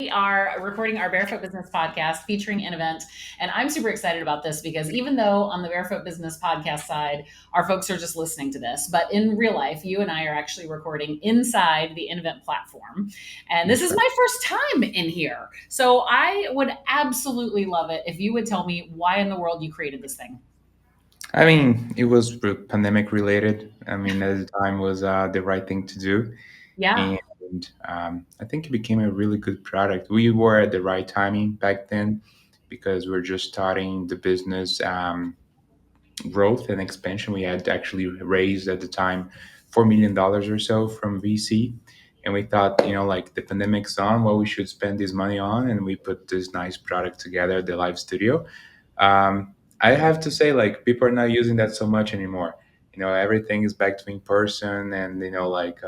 We are recording our Barefoot Business podcast featuring InEvent. And I'm super excited about this because even though on the Barefoot Business podcast side, our folks are just listening to this, but in real life, you and I are actually recording inside the InEvent platform. And this That's is right. my first time in here. So I would absolutely love it if you would tell me why in the world you created this thing. I mean, it was pandemic related. I mean, at the time was the right thing to do, Yeah. and I think it became a really good product. We were at the right timing back then because we are just starting the business growth and expansion. We had actually raised at the time $4 million or so from VC, and we thought, like the pandemic's on, what we should spend this money on, and we put this nice product together, the live studio. I have to say, like, people are not using that so much anymore. Everything is back to in person, and like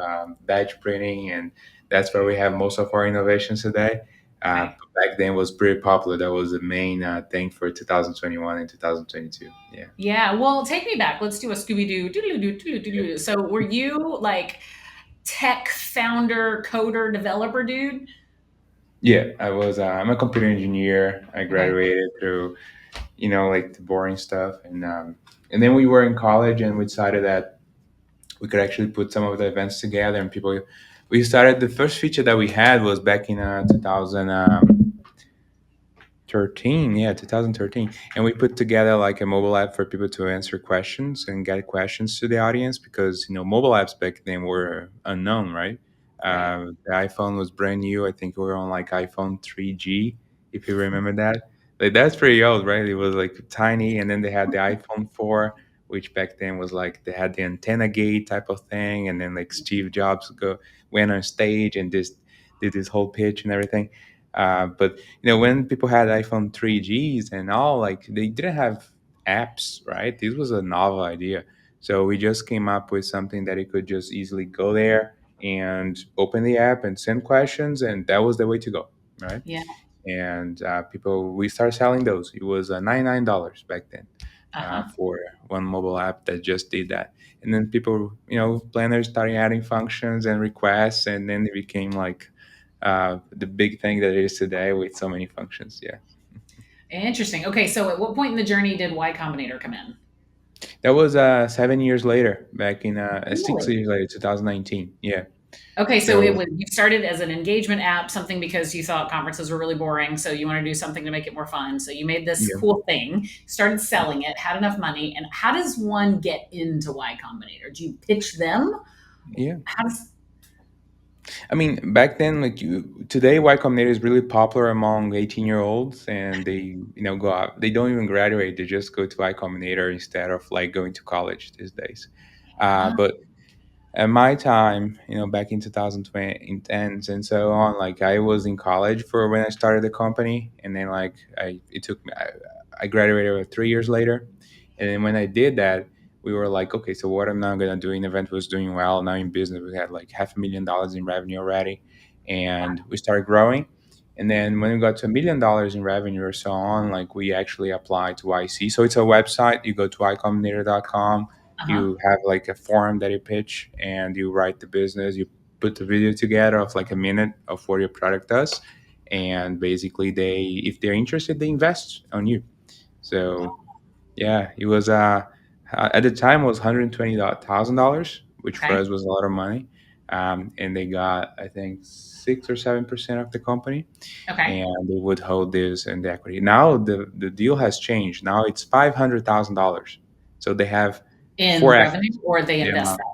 badge printing, and that's where we have most of our innovations today. Okay. But back then was pretty popular. That was the main thing for 2021 and 2022. Yeah. Yeah. Well, take me back. Let's do a Scooby Doo. Doodle-doo, doodle-doo. So were you like tech founder, coder, developer dude? Yeah, I was. I'm a computer engineer. I Okay. graduated through, like the boring stuff, and then we were in college, and we decided that we could actually put some of the events together, and people. We started the first feature that we had was back in 2013. Yeah, 2013, and we put together like a mobile app for people to answer questions and get questions to the audience because mobile apps back then were unknown, right? Right. The iPhone was brand new. I think we were on like iPhone 3G, if you remember that. Like that's pretty old, right? It was like tiny, and then they had the iPhone 4, which back then was like they had the antenna gate type of thing, and then like Steve Jobs went on stage and just did this whole pitch and everything. But when people had iPhone 3Gs and all, like they didn't have apps, right? This was a novel idea. So we just came up with something that it could just easily go there and open the app and send questions, and that was the way to go, right? Yeah. And we started selling those. It was $99 back then Uh-huh. for one mobile app that just did that. And then people, planners started adding functions and requests, and then it became like the big thing that it is today with so many functions. Yeah, Interesting. Okay, so at what point in the journey did Y Combinator come in? that was 7 years later, back in 6 Really? years later, 2019. Yeah, Okay, so it so was you started as an engagement app, something because you thought conferences were really boring, so you want to do something to make it more fun. So you made this yeah, cool thing, started selling it, had enough money, and how does one get into Y Combinator? Do you pitch them? yeah. How does I mean, back then, like today, Y Combinator is really popular among 18-year-olds, and they, go out. They don't even graduate; they just go to Y Combinator instead of like going to college these days. uh, But at my time, back in 2020, in tens and so on, like I was in college for when I started the company, and then like it took me, I graduated 3 years later, and then when I did that, we were like, okay, so what am I gonna do? In event was doing well. Now in business, we had like $500,000 in revenue already, and we started growing. And then when we got to $1 million in revenue or so on, like we actually applied to YC. So it's a website. You go to icombinator.com, uh-huh. you have like a form that you pitch and you write the business, you put the video together of like a minute of what your product does, and basically they, if they're interested, they invest on you. So yeah, it was at the time it was $120,000, which for Okay. us was a lot of money. And they got, I think, 6 or 7% of the company, Okay. and they would hold this and the equity. Now the deal has changed. Now it's $500,000. So they have In 4x revenue or they the invest amount that?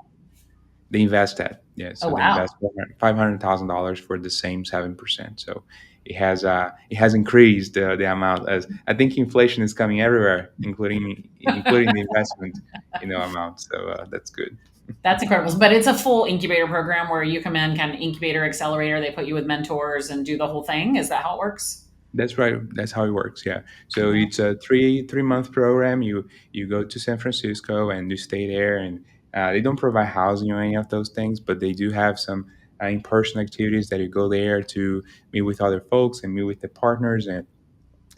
they invest at. Yeah, Oh so they wow. invest $500,000 for the same 7%. So it has increased the amount, as I think inflation is coming everywhere, including the investment, amount. So that's good. That's incredible. But it's a full incubator program where you come in, kind of incubator, accelerator, they put you with mentors and do the whole thing. Is that how it works? That's right. That's how it works. Yeah. So Uh-huh. it's a three month program. You go to San Francisco and you stay there, and they don't provide housing or any of those things, but they do have some in person activities that you go there to meet with other folks and meet with the partners, and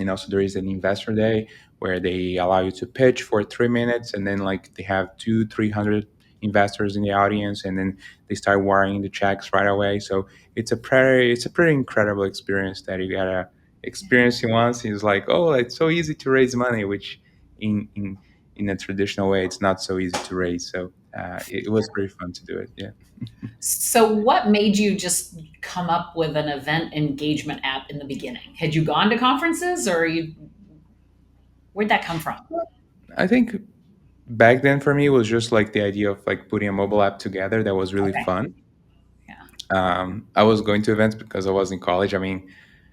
also there is an investor day where they allow you to pitch for 3 minutes, and then like they have 300 investors in the audience, and then they start wiring the checks right away. So it's a pretty incredible experience that you gotta experience it once. It's like, oh, it's so easy to raise money, which in a traditional way, it's not so easy to raise. So it was pretty fun to do it. Yeah. So, what made you just come up with an event engagement app in the beginning? Had you gone to conferences, or where'd that come from? I think back then for me it was just like the idea of like putting a mobile app together that was really Okay. fun. Yeah. I was going to events because I was in college. I mean,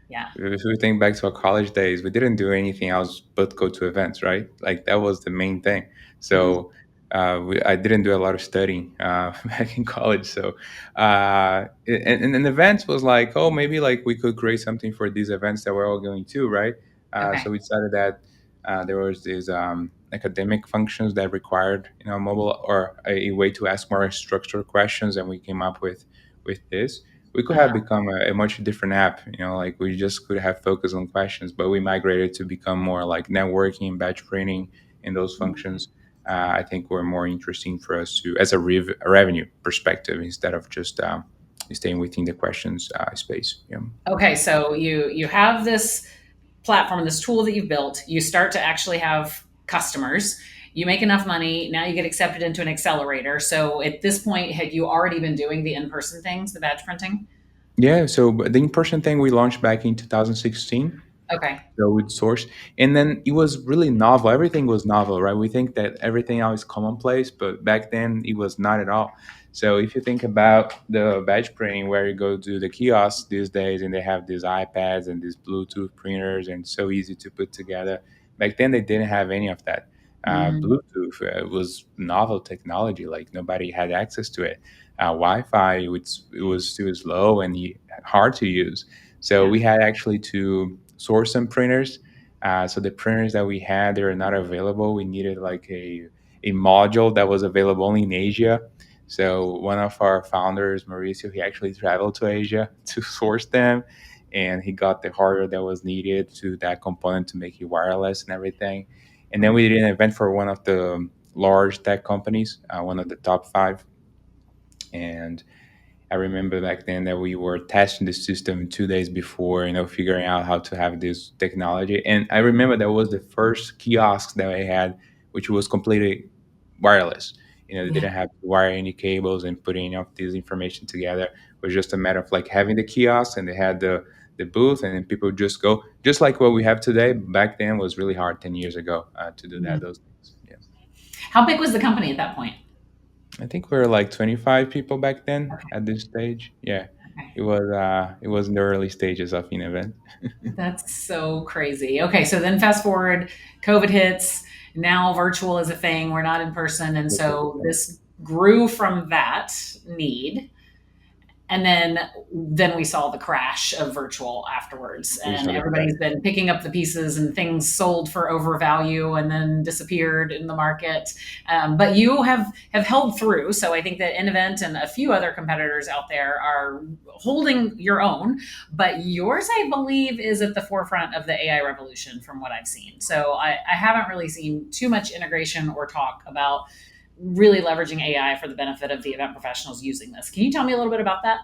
Yeah. if we think back to our college days, we didn't do anything else but go to events, right? Like that was the main thing. Mhm. So I didn't do a lot of studying back in college. So and events was like, oh, maybe like we could create something for these events that we're all going to, right? Okay. So we decided that there was these academic functions that required, mobile or a way to ask more structured questions, and we came up with this. We could have Uh, become a much different app, like we just could have focused on questions, but we migrated to become more like networking, batch printing, and those functions. I think were more interesting for us to as a revenue perspective instead of just staying within the questions space. Yeah. okay. So you have this platform, this tool that you've built. You start to actually have customers. You make enough money. Now you get accepted into an accelerator. So at this point, had you already been doing the in-person things, the badge printing? Yeah. So the in-person thing we launched back in 2016. Okay. So with source, and then it was really novel. Everything was novel, right? We think that everything now is commonplace, but back then it was not at all. So if you think about the badge printing, where you go to the kiosks these days and they have these iPads and these Bluetooth printers and so easy to put together, back then they didn't have any of that. Mm, Bluetooth was novel technology, like nobody had access to it. Wi-Fi, it was still slow and hard to use. So yeah. we had actually to source some printers. So the printers that we had, they were not available. We needed like a module that was available only in Asia. So one of our founders, Mauricio, he actually traveled to Asia to source them, and he got the hardware that was needed to that component to make it wireless and everything. And then we did an event for one of the large tech companies, one of the top five, and I remember back then that we were testing the system 2 days before, figuring out how to have this technology. And I remember that was the first kiosk that I had, which was completely wireless. They Yeah. didn't have to wire any cables and put any of this information together. It was just a matter of like having the kiosk, and they had the booth, and then people would just go, just like what we have today. Back then was really hard 10 years ago to do that. Mhm. Those things. Yeah. How big was the company at that point? I think we were like 25 people back then Okay. at this stage. Yeah. Okay. It was in the early stages of InEvent. That's so crazy. Okay, so then fast forward, COVID hits. Now virtual is a thing. We're not in person, and so this grew from that need, and then we saw the crash of virtual afterwards, We and saw the crash. everybody's been picking up the pieces, and things sold for overvalue and then disappeared in the market. But you have held through. So I think that InEvent and a few other competitors out there are holding your own, but yours, I believe, is at the forefront of the AI revolution from what I've seen. So I haven't really seen too much integration or talk about really leveraging AI for the benefit of the event professionals using this. Can you tell me a little bit about that?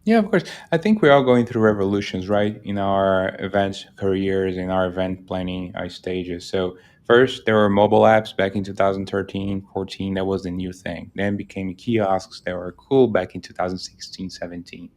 Yeah, of course. I think we're all going through revolutions, right, in our event careers, in our event planning stages. So first, there were mobile apps back in 2013, 14. That was the new thing. Then became kiosks that were cool back in 2016, 17.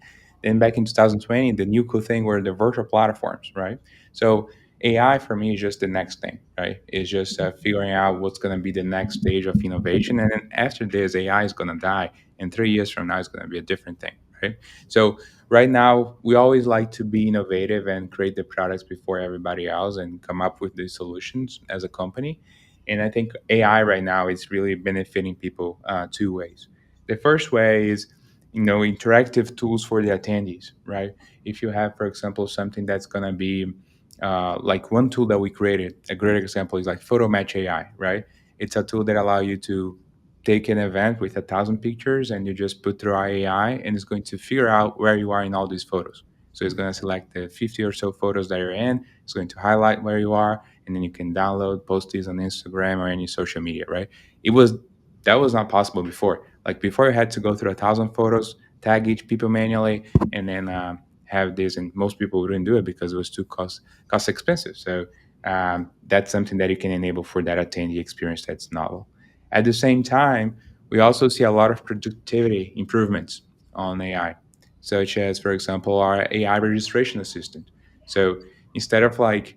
Then back in 2020, the new cool thing were the virtual platforms, right? So AI for me is just the next thing, right? It's just figuring out what's going to be the next stage of innovation. And then after this, AI is going to die. And 3 years from now, it's going to be a different thing, right? So right now, we always like to be innovative and create the products before everybody else and come up with these solutions as a company. And I think AI right now is really benefiting people two ways. The first way is, interactive tools for the attendees, right? If you have, for example, something that's going to be like one tool that we created, a great example is like Photo Match AI, right? It's a tool that allows you to take an event with 1,000 pictures, and you just put through our AI, and it's going to figure out where you are in all these photos. So it's going to select the 50 or so photos that you're in. It's going to highlight where you are, and then you can download, post these on Instagram or any social media, right? It was That was not possible before. Like before, you had to go through 1,000 photos, tag each people manually, and then have this. And most people wouldn't do it because it was too cost expensive. So that's something that you can enable for that attendee experience that's novel. At the same time, we also see a lot of productivity improvements on AI, such as, for example, our AI registration assistant. So instead of like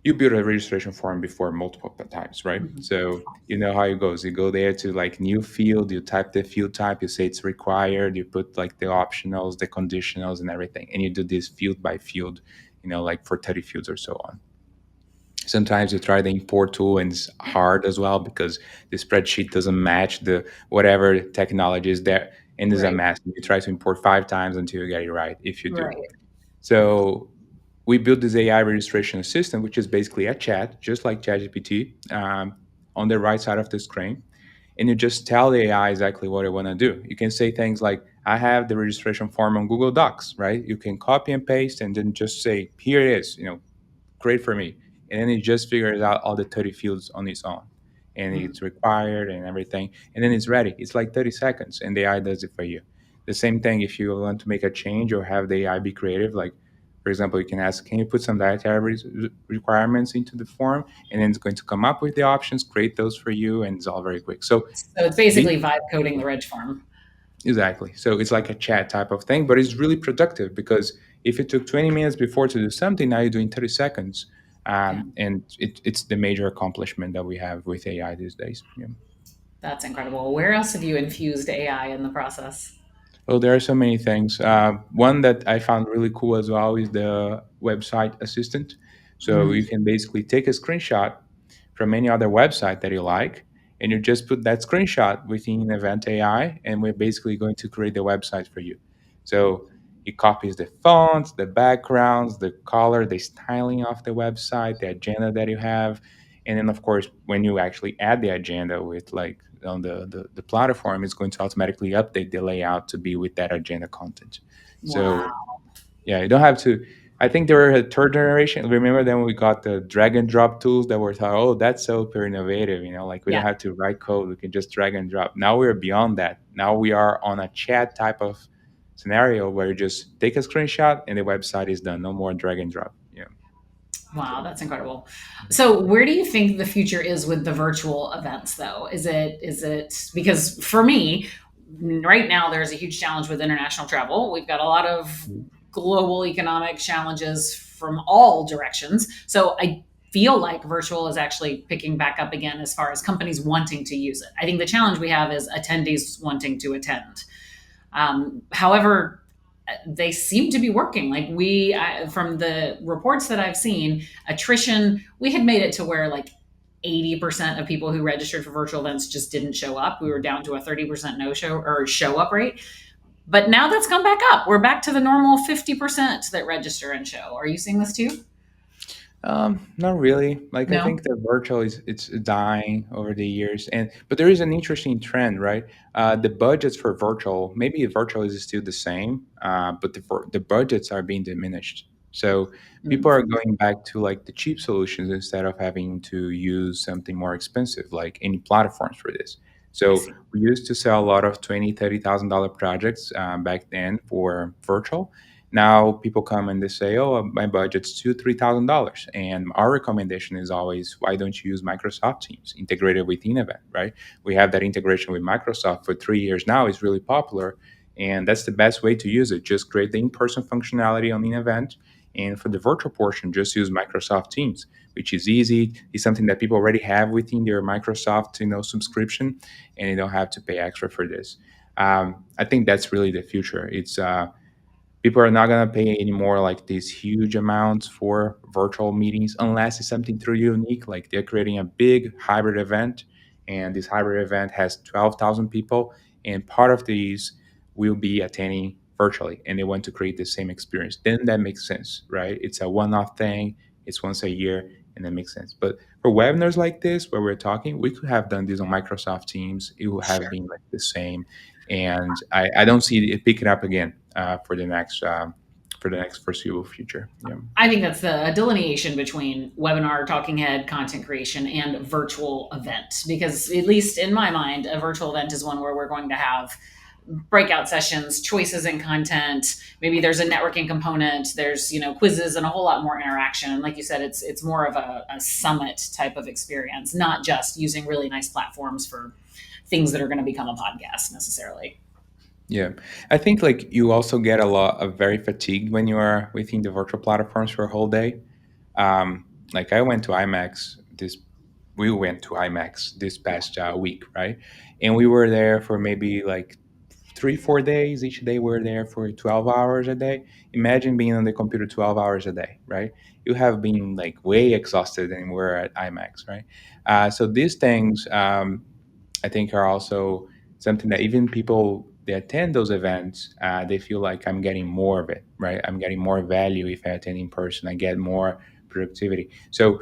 you build a registration form before multiple times, right? Mhm. So you know how it goes. You go there to like new field, you type the field type, you say it's required, you put like the optionals, the conditionals, and everything, and you do this field by field, like for 30 fields or so on. Sometimes you try the import tool and it's hard as well because the spreadsheet doesn't match the whatever technology is there, and there's a Right. mess. You try to import 5 times until you get it right, if you do. Right. So we built this AI registration assistant, which is basically a chat, just like ChatGPT, on the right side of the screen. And you just tell the AI exactly what I want to do. You can say things like, I have the registration form on Google Docs, right? You can copy and paste and then just say, here it is, great for me. And then it just figures out all the 30 fields on its own. And Mm. it's required and everything. And then it's ready. It's like 30 seconds and the AI does it for you. The same thing if you want to make a change or have the AI be creative, like for example, you can ask, can you put some dietary requirements into the form? And then it's going to come up with the options, create those for you, and it's all very quick. So So it's the basically vibe coding the reg farm. exactly. So it's like a chat type of thing, but it's really productive because if it took 20 minutes before to do something, now you're doing 30 seconds. Yeah, And it's the major accomplishment that we have with AI these days. Yeah. that's incredible. Where else have you infused AI in the process? Well, there are so many things. One that I found really cool as well is the website assistant. So Mm. you can basically take a screenshot from any other website that you like, and you just put that screenshot within Event AI, and we're basically going to create the website for you. So it copies the fonts, the backgrounds, the color, the styling of the website, the agenda that you have, and then of course when you actually add the agenda with like on the platform, it's going to automatically update the layout to be with that agenda content. So Wow. yeah, you don't have to. I think there were a third generation. Remember then we got the drag and drop tools that were thought, oh, that's super innovative. Like we don't Yeah. have to write code. We can just drag and drop. Now we're beyond that. Now we are on a chat type of scenario where you just take a screenshot and the website is done. No more drag and drop. Yeah. Wow, that's incredible. So, where do you think the future is with the virtual events though? Is it because for me, right now there's a huge challenge with international travel. We've got a lot of global economic challenges from all directions. So, I feel like virtual is actually picking back up again as far as companies wanting to use it. I think the challenge we have is attendees wanting to attend. However, they seem to be working. Like from the reports that I've seen, attrition, we had made it to where like 80% of people who registered for virtual events just didn't show up. We were down to a 30% no show or show up rate. But now that's come back up. We're back to the normal 50% that register and show. Are you seeing this too? Not really. Like I No? think the virtual is it's dying over the years, and but there is an interesting trend, right? The budgets for virtual, maybe virtual is still the same, but the budgets are being diminished. So people Mm, are going back to like the cheap solutions instead of having to use something more expensive, like any platforms for this. I So see. we used to sell a lot of $20,000, $30,000 projects back then for virtual. Now people come and they say, "Oh, my budget's $2,000, $3,000," and our recommendation is always, "Why don't you use Microsoft Teams integrated with InEvent?" Right? We have that integration with Microsoft for 3 years now. It's really popular, and that's the best way to use it. Just create the in-person functionality on InEvent, and for the virtual portion, just use Microsoft Teams, which is easy. It's something that people already have within their Microsoft, subscription, and you don't have to pay extra for this. I think that's really the future. It's people are not going to pay anymore like these huge amounts for virtual meetings unless it's something truly unique. Like they're creating a big hybrid event, and this hybrid event has 12,000 people, and part of these will be attending virtually, and they want to create the same experience. Then that makes sense, right? It's a one-off thing. It's once a year, and that makes sense. But for webinars like this, where we're talking, we could have done this on Microsoft Teams. It would have Sure. been like the same, and I don't see it picking up again for the next foreseeable future. Yeah. I think that's the delineation between webinar, talking head, content creation, and virtual event. Because, at least in my mind, a virtual event is one where we're going to have breakout sessions, choices in content. Maybe there's a networking component. There's quizzes and a whole lot more interaction. And like you said, it's more of a summit type of experience, not just using really nice platforms for things that are going to become a podcast necessarily. Yeah, I think like you also get a lot of very fatigued when you are within the virtual platforms for a whole day. Like I went to IMAX this, we went to IMAX this past week, right? And we were there for maybe like 3 4 days. Each day we're there for 12 hours a day. Imagine being on the computer 12 hours a day, right? You have been like way exhausted and we're at IMAX, right? So these things, I think, are also something that even people that attend those events, they feel like I'm getting more of it, right? I'm getting more value if I attend in person. I get more productivity. So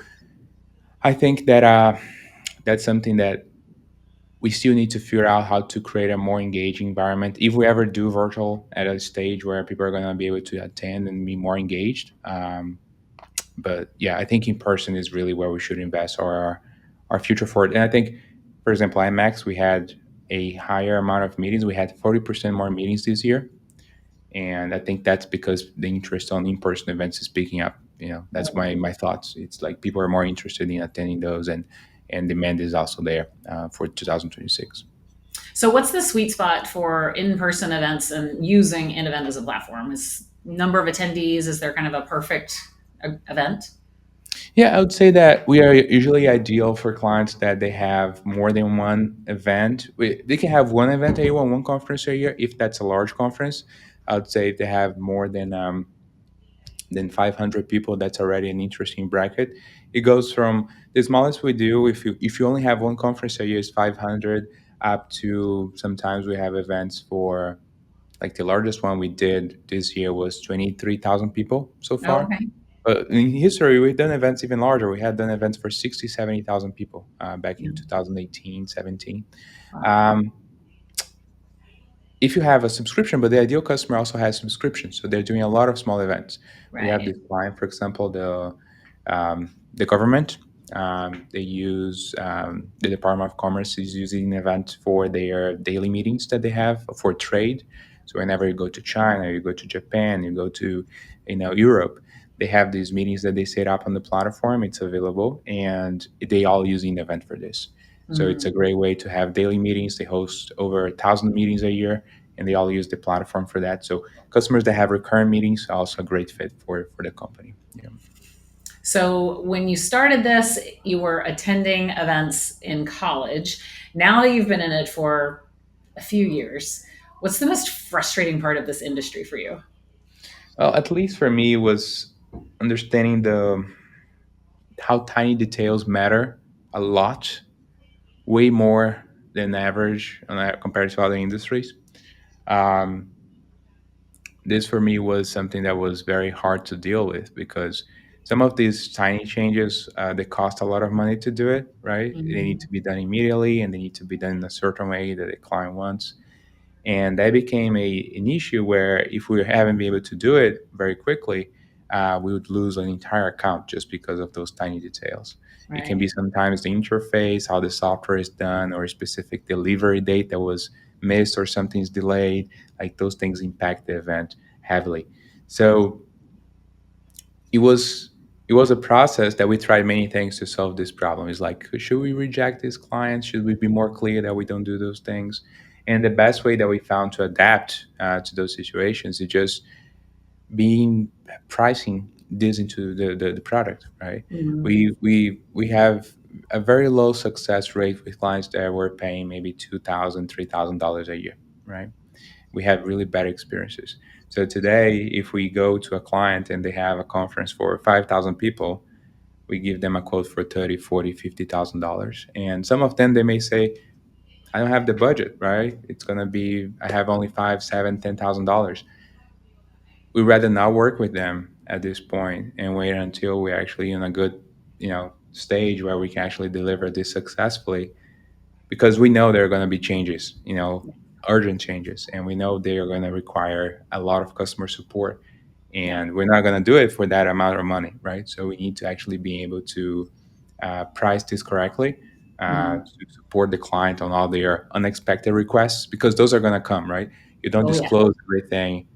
I think that that's something that we still need to figure out how to create a more engaging environment. If we ever do virtual at a stage where people are going to be able to attend and be more engaged. But yeah, I think in person is really where we should invest our future for it. And I think, for example, IMAX, we had a higher amount of meetings. We had 40% more meetings this year. And I think that's because the interest on in-person events is picking up. That's my thoughts. It's like people are more interested in attending those, and demand is also there for 2026. So, what's the sweet spot for in-person events and using an event as a platform? Is number of attendees, is there kind of a perfect event? Yeah, I would say that we are usually ideal for clients that they have more than one event. They can have one event a year, one conference a year, if that's a large conference. I would say if they have more than 500 people, that's already an interesting bracket. It goes from the smallest we do, if you only have one conference a year, is 500, up to sometimes we have events for, like the largest one we did this year was 23,000 people so Oh, far. okay. But in history, we've done events even larger. We had done events for 60, 70,000 people back Yeah. in 2018, 17. Wow. Um, if you have a subscription, but the ideal customer also has subscriptions, so they're doing a lot of small events. We have Right. this client, for example, the government. They use the Department of Commerce is using an event for their daily meetings that they have for trade. So whenever you go to China, you go to Japan, you go to Europe, they have these meetings that they set up on the platform. It's available, and they all use an event for this. So it's a Mm. great way to have daily meetings. They host over 1,000 meetings a year, and they all use the platform for that. So customers that have recurrent meetings are also a great fit for the company. Yeah. So, when you started this, you were attending events in college. Now that you've been in it for a few years, what's the most frustrating part of this industry for you? Well, at least for me, it was understanding the how tiny details matter a lot, way more than average compared to other industries. Um, this for me was something that was very hard to deal with because some of these tiny changes they cost a lot of money to do it, right? They need Mhm. to be done immediately, and they need to be done in a certain way that the client wants. And that became an issue where if we haven't been able to do it very quickly, we would lose an entire account just because of those tiny details. It can Right. be sometimes the interface, how the software is done, or a specific delivery date that was missed or something's delayed. Like those things impact the event heavily. So it was a process that we tried many things to solve this problem. It's like, should we reject these clients? Should we be more clear that we don't do those things? And the best way that we found to adapt to those situations is just being pricing this into the product, right? Mhm. We have a very low success rate with clients that were paying maybe $2,000, $3,000 a year, right? We had really bad experiences. So today, if we go to a client and they have a conference for 5,000 people, we give them a quote for 30, 40, $50,000. And some of them, they may say, I don't have the budget, right? It's going to be, I have only five, seven, $10,000. We'd rather not work with them at this point and wait until we're actually in a good, stage where we can actually deliver this successfully, because we know there are going to be changes, urgent changes, and we know they are going to require a lot of customer support. Yeah. and we're not going to do it for that amount of money, right? So we need to actually be able to price this correctly, Mhm. to support the client on all their unexpected requests, because those are going to come, right? You don't Oh, yeah. disclose everything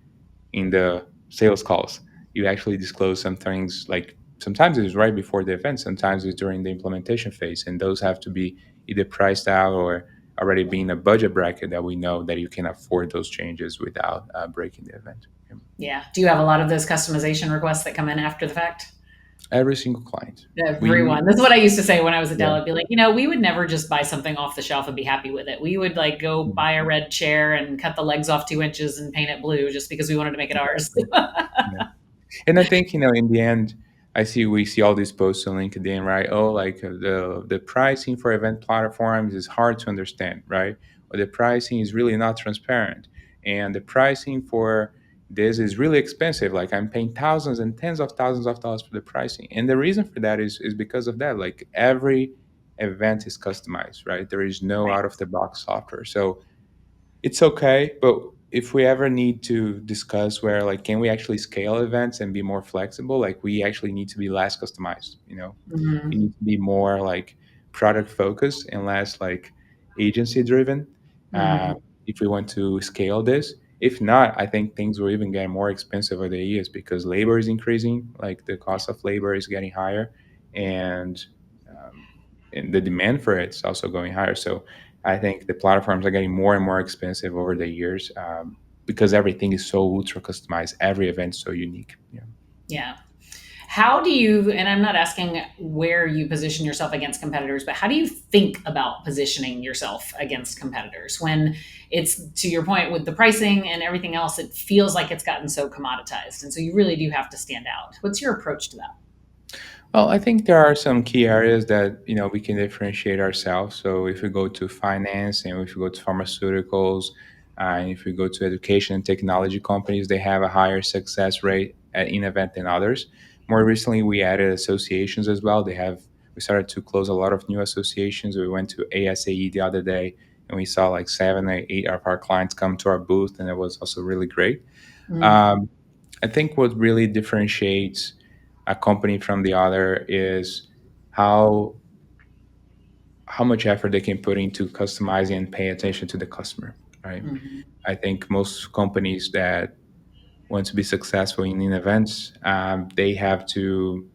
in the sales calls. You actually disclose some things, like sometimes it's right before the event, sometimes it's during the implementation phase, and those have to be either priced out or already be in a budget bracket that we know that you can afford those changes without breaking the event. Yeah. Yeah. Do you have a lot of those customization requests that come in after the fact? Every single client. We Everyone. That's what I used to say when I was at Dell. Yeah. I'd be like, we would never just buy something off the shelf and be happy with it. We would like go buy a red chair and cut the legs off 2 inches and paint it blue just because we wanted to make it ours. Exactly. Yeah. And I think, in the end, we see all these posts on LinkedIn, right? Oh, like the pricing for event platforms is hard to understand, right? Or the pricing is really not transparent, and the pricing for this is really expensive. Like I'm paying thousands and tens of thousands of dollars for the pricing, and the reason for that is because of that. Like every event is customized, right? There is no Right. out of the box software, so it's okay, but if we ever need to discuss where, like, can we actually scale events and be more flexible, like we actually need to be less customized, we Mhm. need to be more like product focused and less like agency driven, uh, Mhm. if we want to scale this. If not, I think things will even get more expensive over the years because labor is increasing, like the Yeah. cost of labor is getting higher, and um, and the demand for it's also going higher. So I think the platforms are getting more and more expensive over the years, because everything is so ultra customized, every event's so unique. Yeah. Yeah. How do you, and I'm not asking where you position yourself against competitors, but how do you think about positioning yourself against competitors when it's, to your point, with the pricing and everything else, it feels like it's gotten so commoditized. And so you really do have to stand out. What's your approach to that? Well, I think there are some key areas that we can differentiate ourselves. So if we go to finance, and if we go to pharmaceuticals, and if we go to education and technology companies, they have a higher success rate at InEvent than others. More recently, we added associations as well. We started to close a lot of new associations. We went to ASAE the other day, and we saw like 7 or 8 of our clients come to our booth, and it was also really great. Mm, Um, I think what really differentiates a company from the other is how how much effort they can put into customizing and pay attention to the customer, right? mhm, I think most companies that want to be successful in events, they have to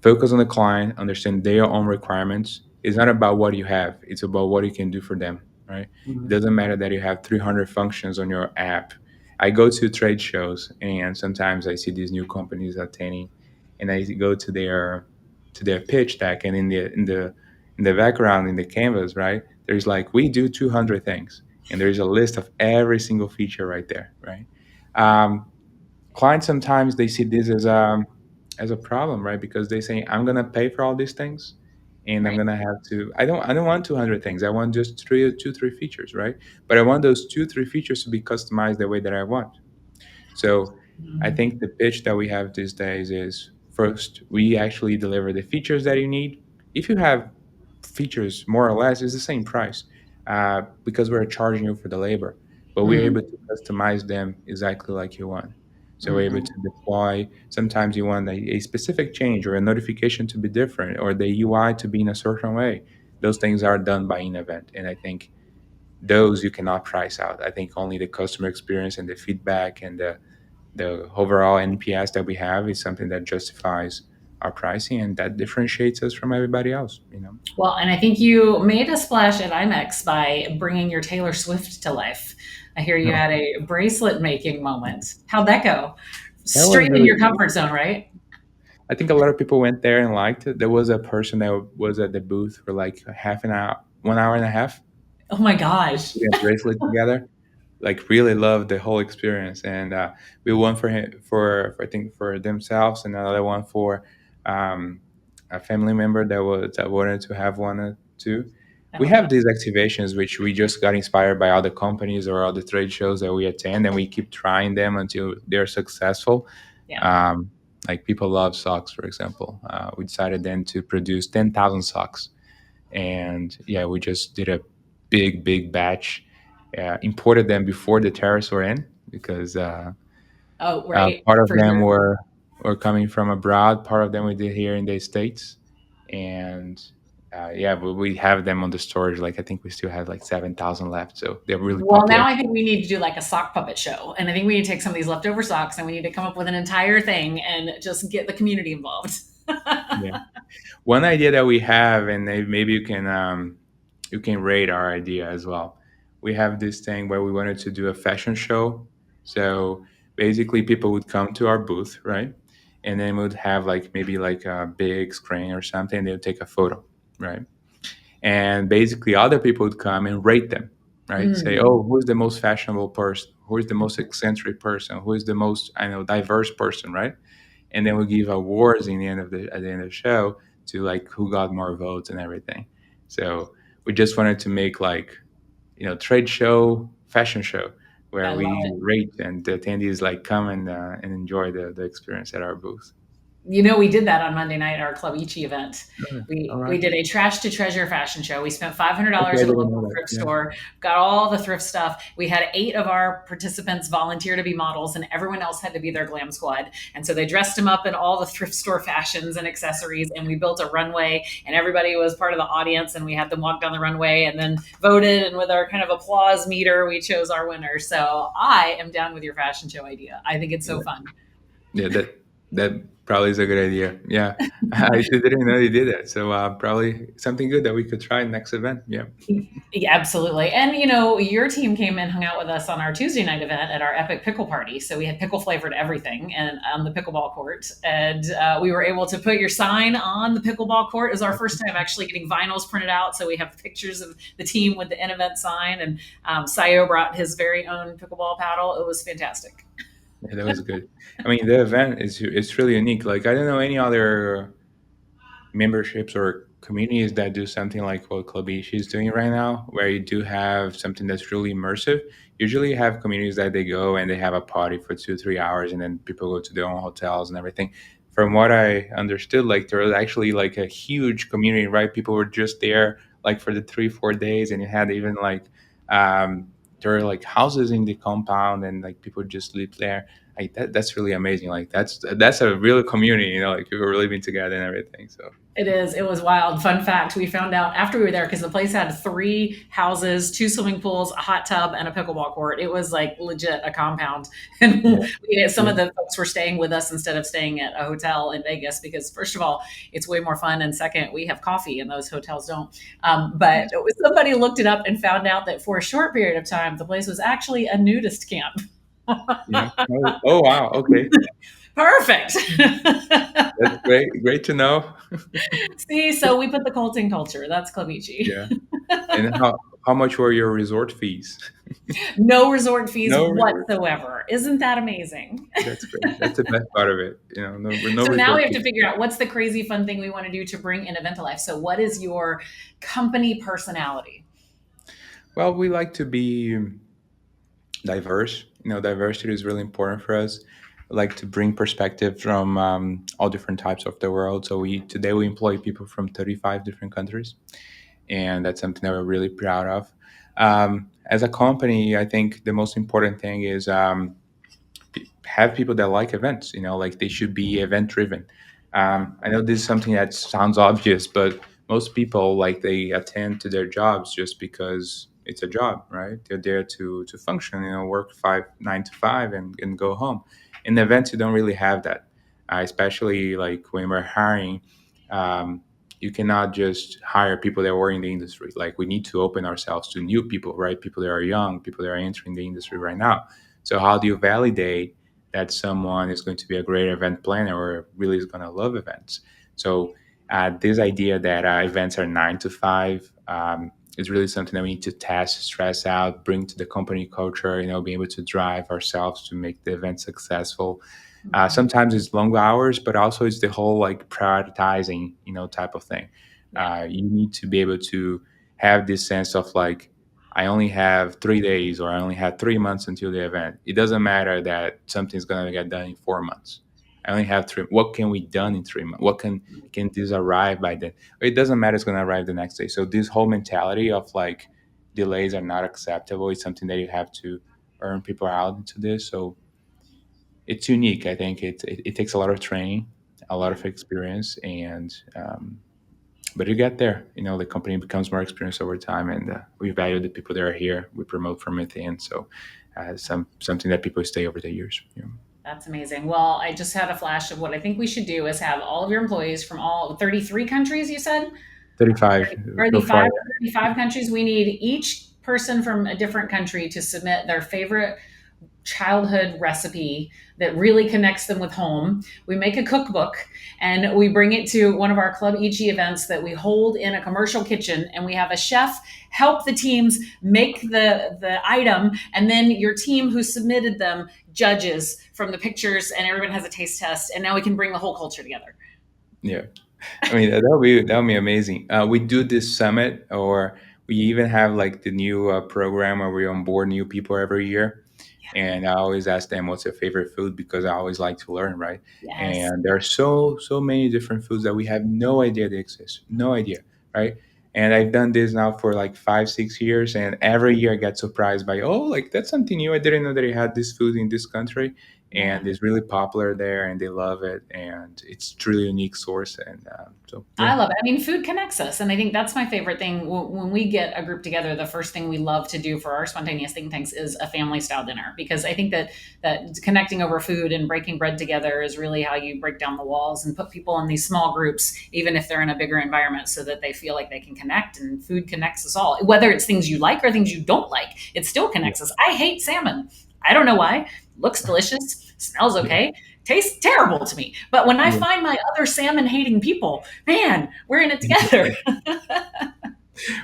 focus on the client, understand their own requirements. It's not about what you have, it's about what you can do for them, right? It mhm, doesn't matter that you have 300 functions on your app. I go to trade shows, and sometimes I see these new companies attending, and I go to their pitch deck, and in the background, in the canvas, right, there's like, we do 200 things, and there's a list of every single feature right there, right? um, Clients sometimes they see this as a problem, right? Because they say, I'm gonna pay for all these things, and I'm right. gonna have to. I don't want 200 things. I want just three features, right? But I want those two three features to be customized the way that I want. So I Mhm, think the pitch that we have these days is, first, we actually deliver the features that you need. If you have features more or less, it's the same price, because we're charging you for the labor, but we're mhm, able to customize them exactly like you want. So we're able mhm. to deploy. Sometimes you want a specific change or a notification to be different or the UI to be in a certain way. Those things are done by InEvent, and I think those you cannot price out. I think only the customer experience and the feedback and the overall NPS that we have is something that justifies our pricing, and that differentiates us from everybody else. Well, and I think you made a splash at IMEX by bringing your Taylor Swift to life. I hear you had a bracelet making moment. How'd that go? That was Straight in really your cool. comfort zone, right? I think a lot of people went there and liked it. There was a person that was at the booth for like half an hour, 1 hour and a half, Oh my gosh. putting a bracelet together. Like really loved the whole experience, and we won for him, I think for themselves, and another one for um, a family member that wanted to have one too. I We love have that. these activations which we just got inspired by other companies or other trade shows that we attend, and we keep trying them until they're successful. Yeah. um, like people love socks, for example. We decided then to produce 10,000 socks, and yeah, we just did a big batch, imported them before the tariffs were in, because Oh, right, Part of for them sure. were coming from abroad. Part of them we did here in the states, and yeah, we have them on the storage. Like I think we still have like 7,000 left, so they're really Well, now popular. I think we need to do like a sock puppet show, and I think we need to take some of these leftover socks and we need to come up with an entire thing and just get the community involved. Yeah. One idea that we have, and maybe you can rate our idea as well. We have this thing where we wanted to do a fashion show. So basically, people would come to our booth, right? And then we would have like maybe like a big screen or something. They would take a photo, right? And basically, other people would come and rate them, right? Say, Mm. oh, who's the most fashionable person? Who is the most eccentric person? Who is the most, I know, diverse person, right? And then we give awards in the end of the at the end of the show to like who got more votes and everything. So we just wanted to make like trade show, fashion show I where love we it. rate and the attendees like come and enjoy the experience at our booth. We did that on Monday night at our Club Ichi event. All We right. did a trash to treasure fashion show. We spent Okay, $500 I at a didn't know local that. thrift Yeah. store, got all the thrift stuff. We had 8 of our participants volunteer to be models, and everyone else had to be their glam squad. And so they dressed them up in all the thrift store fashions and accessories, and we built a runway, and everybody was part of the audience, and we had them walk down the runway and then voted. And with our kind of applause meter, we chose our winner. So I am down with your fashion show idea. I think it's so Yeah. fun. Yeah, that probably is a good idea. Yeah, I didn't know they did that. So probably something good that we could try next event. Yeah, Yeah, absolutely. And your team came and hung out with us on our Tuesday night event at our epic pickle party. So we had pickle flavored everything and on the pickleball court, and we were able to put your sign on the pickleball court. It was our first time actually getting vinyls printed out, so we have pictures of the team with the InEvent sign. And Sayo brought his very own pickleball paddle. It was fantastic. yeah, that was good. I mean, the event is it's really unique. Like I don't know any other memberships or communities that do something like what Club Ichi is doing right now, where you do have something that's really immersive. Usually, you have communities that they go and they have a party for 2 3 hours, and then people go to their own hotels and everything. From what I understood, like there was actually like a huge community, right? People were just there like for the 3 4 days, and you had even like there are like houses in the compound, and like people just live there. Like that's really amazing. Like that's a real community, like people really being together and everything. So It is. It was wild. Fun fact: we found out after we were there because the place had 3 houses, 2 swimming pools, a hot tub, and a pickleball court. It was like legit a compound. And yeah, some yeah, of the folks were staying with us instead of staying at a hotel in Vegas because, first of all, it's way more fun, and second, we have coffee and those hotels don't. But somebody looked it up and found out that for a short period of time, the place was actually a nudist camp. yeah. Oh wow, okay, Perfect. that's great. Great to know. See, so we put the cult in culture. That's Clavici. Yeah, and how much were your resort fees? No resort fees No resort. whatsoever. Isn't that amazing? That's great. That's the best part of it. No So now we resort have to fees. figure out what's the crazy fun thing we want to do to bring an event to life. So, what is your company personality? Well, we like to be diverse. Diversity is really important for us. We like to bring perspective from all different types of the world. So we employ people from 35 different countries, and that's something that we're really proud of. As a company, I think the most important thing is have people that like events. Like they should be event driven. I know this is something that sounds obvious, but most people like they attend to their jobs just because it's a job, right? They're there to function, work 9 to 5 and go home. In events, you don't really have that, especially like when we're hiring. You cannot just hire people that work in the industry. Like we need to open ourselves to new people, right? People that are young, people that are entering the industry right now. So how do you validate that someone is going to be a great event planner or really is going to love events? So this idea that events are 9 to 5 is really something that we need to test, stress out, bring to the company culture. Be able to drive ourselves to make the event successful. Mhm. Sometimes it's long hours, but also it's the whole like prioritizing, type of thing. Yeah. You need to be able to have this sense of like, I only have 3 days or I only have 3 months until the event. It doesn't matter that something's gonna get done in 4 months. I only have three. What can we done in 3 months? What can this arrive by then? It doesn't matter. It's gonna arrive the next day. So this whole mentality of like delays are not acceptable is something that you have to earn people out into this. So it's unique. I think it takes a lot of training, a lot Yeah. of experience, and but you get there. You know, the company becomes more experienced over time, and we value the people that are here. We promote from within, so something that people stay over the years. You know. That's amazing. Well, I just had a flash of what I think we should do is have all of your employees from all 33 countries, you said? 35 so 35, far. 35 countries. We need each person from a different country to submit their favorite childhood recipe that really connects them with home. We make a cookbook and we bring it to one of our Club Ichi events that we hold in a commercial kitchen, and we have a chef help the teams make the item, and then your team who submitted them judges from the pictures, and everyone has a taste test, and now we can bring the whole culture together. Yeah. I mean, that would be amazing. We do this summit, or we even have like the new program where we onboard new people every year. And I always ask them what's their favorite food because I always like to learn, right? Yes. And there are so many different foods that we have no idea they exist, no idea, right? And I've done this now for like 5 6 years, and every year I get surprised by, oh, like that's something new. I didn't know that they had this food in this country, Yeah. and it's really popular there, and they love it, and it's truly unique source. And so yeah. I love it. I mean, food connects us. And I think that's my favorite thing. When we get a group together, the first thing we love to do for our spontaneous think tanks is a family style dinner, because I think that connecting over food and breaking bread together is really how you break down the walls and put people in these small groups, even if they're in a bigger environment, so that they feel like they can connect. And food connects us all, whether it's things you like or things you don't like. It still Yeah. connects us. I hate salmon. I don't know why. Looks delicious, smells Yeah. okay, tastes terrible to me. But when I Yeah. find my other salmon hating people, man, we're in it together.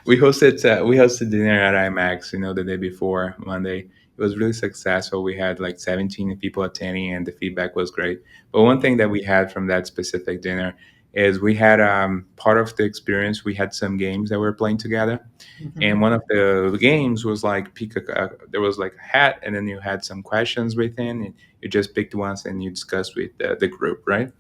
We hosted dinner at IMAX, the day before Monday. It was really successful. We had like 17 people attending, and the feedback was great. But one thing that we had from that specific dinner is we had part of the experience. We had some games that we were playing together, and Mhm. one of the games was like there was like a hat, and then you had some questions within, and you just picked ones and you discussed with the group, right?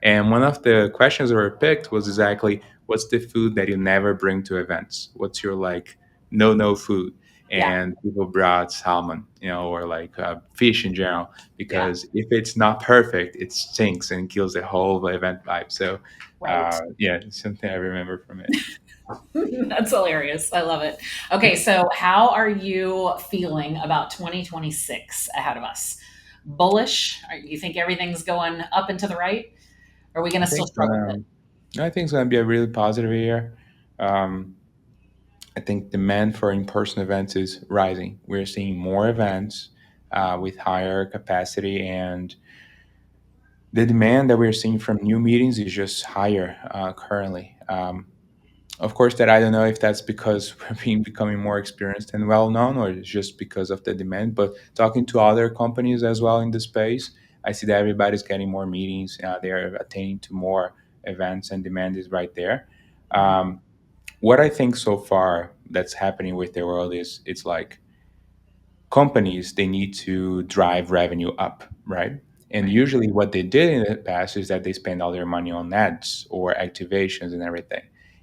And one of the questions that were picked was exactly, what's the food that you never bring to events? What's your like no food? Yeah, And people brought salmon, or like fish in general, yeah, because if it's not perfect, it stinks and kills the whole event vibe. So, right. yeah, it's something I remember from it. That's hilarious. I love it. Okay, so how are you feeling about 2026 ahead of us? Bullish? You think everything's going up and to the right? Or are we going I to still think struggle with it? I think it's going to be a really positive year. Um, I think demand for in-person events is rising. We're seeing more events with higher capacity, and the demand that we're seeing from new meetings is just higher currently. Of course, that I don't know if that's because we're becoming more experienced and well known, or it's just because of the demand. But talking to other companies as well in the space, I see that everybody's getting more meetings. They're attending to more events, and demand is right there. Right, Um, what I think so far that's happening with the world is, it's like companies, they need to drive revenue up, right? And right, usually what they did in the past is that they spend all their money on ads or activations and everything,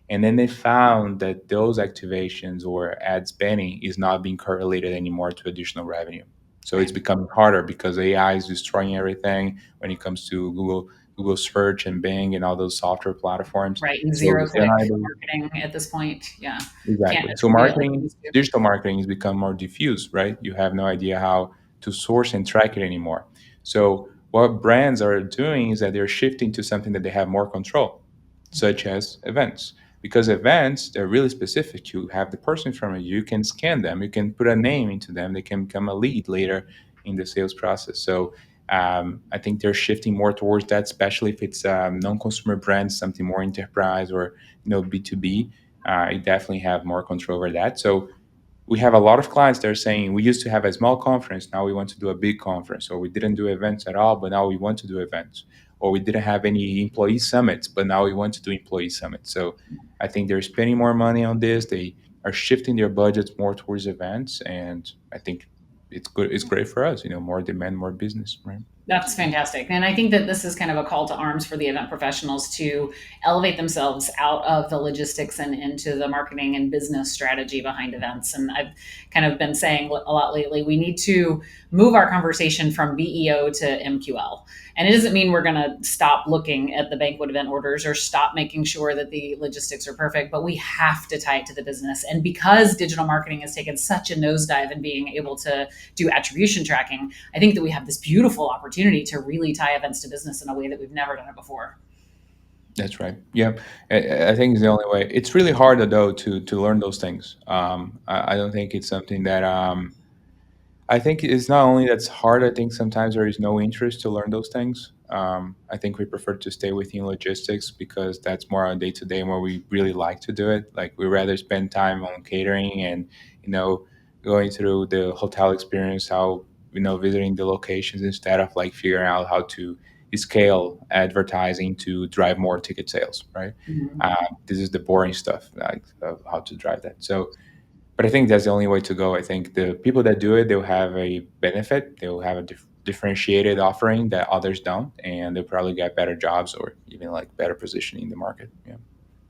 and then they found that those activations or ad spending is not being correlated anymore to additional revenue. So it's right. becoming harder because AI is destroying everything when it comes to Google search and Bing and all those software platforms. Right. And So zero they're click not able. marketing at this point. Yeah. Can't Exactly. So attribute it like we marketing, used to. digital marketing has become more diffuse, right? You have no idea how to source and track it anymore. So what brands are doing is that they're shifting to something that they have more control, such as events. Because events, they're really specific. You have the person from you, you can scan them, you can put a name into them, they can become a lead later in the sales process. So I think they're shifting more towards that, especially if it's non-consumer brands, something more enterprise or B2B. You definitely have more control over that. So we have a lot of clients that are saying, we used to have a small conference, now we want to do a big conference, or we didn't do events at all, but now we want to do events, or we didn't have any employee summits, but now we want to do employee summits. So I think they're spending more money on this. They are shifting their budgets more towards events, and I think it's good. It's great for us. More demand, more business, right? That's fantastic. And I think that this is kind of a call to arms for the event professionals to elevate themselves out of the logistics and into the marketing and business strategy behind events. And I've kind of been saying a lot lately, we need to move our conversation from BEO to MQL. And it doesn't mean we're going to stop looking at the banquet event orders or stop making sure that the logistics are perfect, but we have to tie it to the business. And because digital marketing has taken such a nosedive in being able to do attribution tracking, I think that we have this beautiful opportunity to really tie events to business in a way that we've never done it before. That's right. Yeah, I think it's the only way. It's really hard though to learn those things. I don't think it's something that I think it's not only that's hard. I think sometimes there is no interest to learn those things. I think we prefer to stay within logistics because that's more on day to day where we really like to do it. Like we rather spend time on catering and you know going through the hotel experience, how visiting the locations instead of like figuring out how to scale advertising to drive more ticket sales. Right. Mhm. This is the boring stuff, like of how to drive that. So but I think that's the only way to go. I think the people that do it, they'll have a benefit. They'll have a differentiated offering that others don't, and they'll probably get better jobs or even like better positioning in the market. Yeah.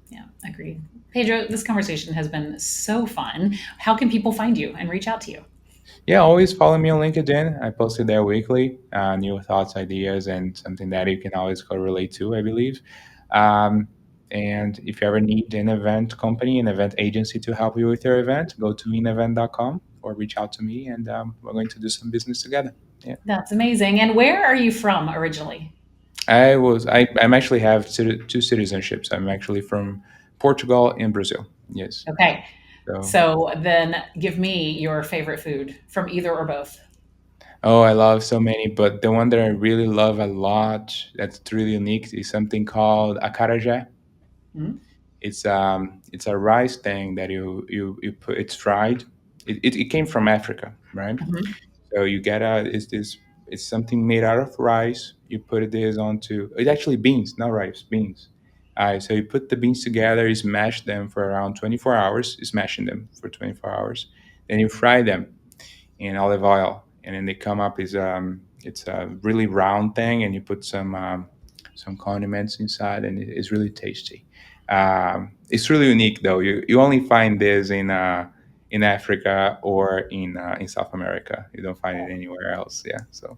Yeah, agreed. Pedro, this conversation has been so fun. How can people find you and reach out to you? Yeah. Always follow me on LinkedIn. I post it there weekly, new thoughts, ideas, and something that you can always correlate to. I believe. Um, and if you ever need an event company, an event agency to help you with your event, go to inevent.com or reach out to me, and we're going to do some business together. Yeah. That's amazing. And where are you from originally? I'm actually have two citizenships. I'm actually from Portugal and Brazil. Yes. Okay. So, So then give me your favorite food from either or both. oh, I love so many, but the one that I really love a lot, that's really unique, is something called acarajé. Mhm. It's a rice thing that you put. It's fried. It came from Africa, right? Mhm. So you get it's something made out of rice. You put this onto it's actually beans, not rice, beans. So you put the beans together, you smash them for around 24 hours, you smashing them for 24 hours. Then you fry them in olive oil, and then they come up is it's a really round thing, and you put some condiments inside, and it's really tasty. It's really unique though. You only find this in Africa or in South America. You don't find it anywhere else. Yeah. So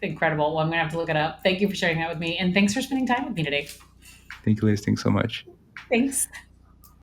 Incredible. Well, I'm going to have to look it up. Thank you for sharing that with me. And thanks for spending time with me today. thank you, Liz. Thanks so much. Thanks.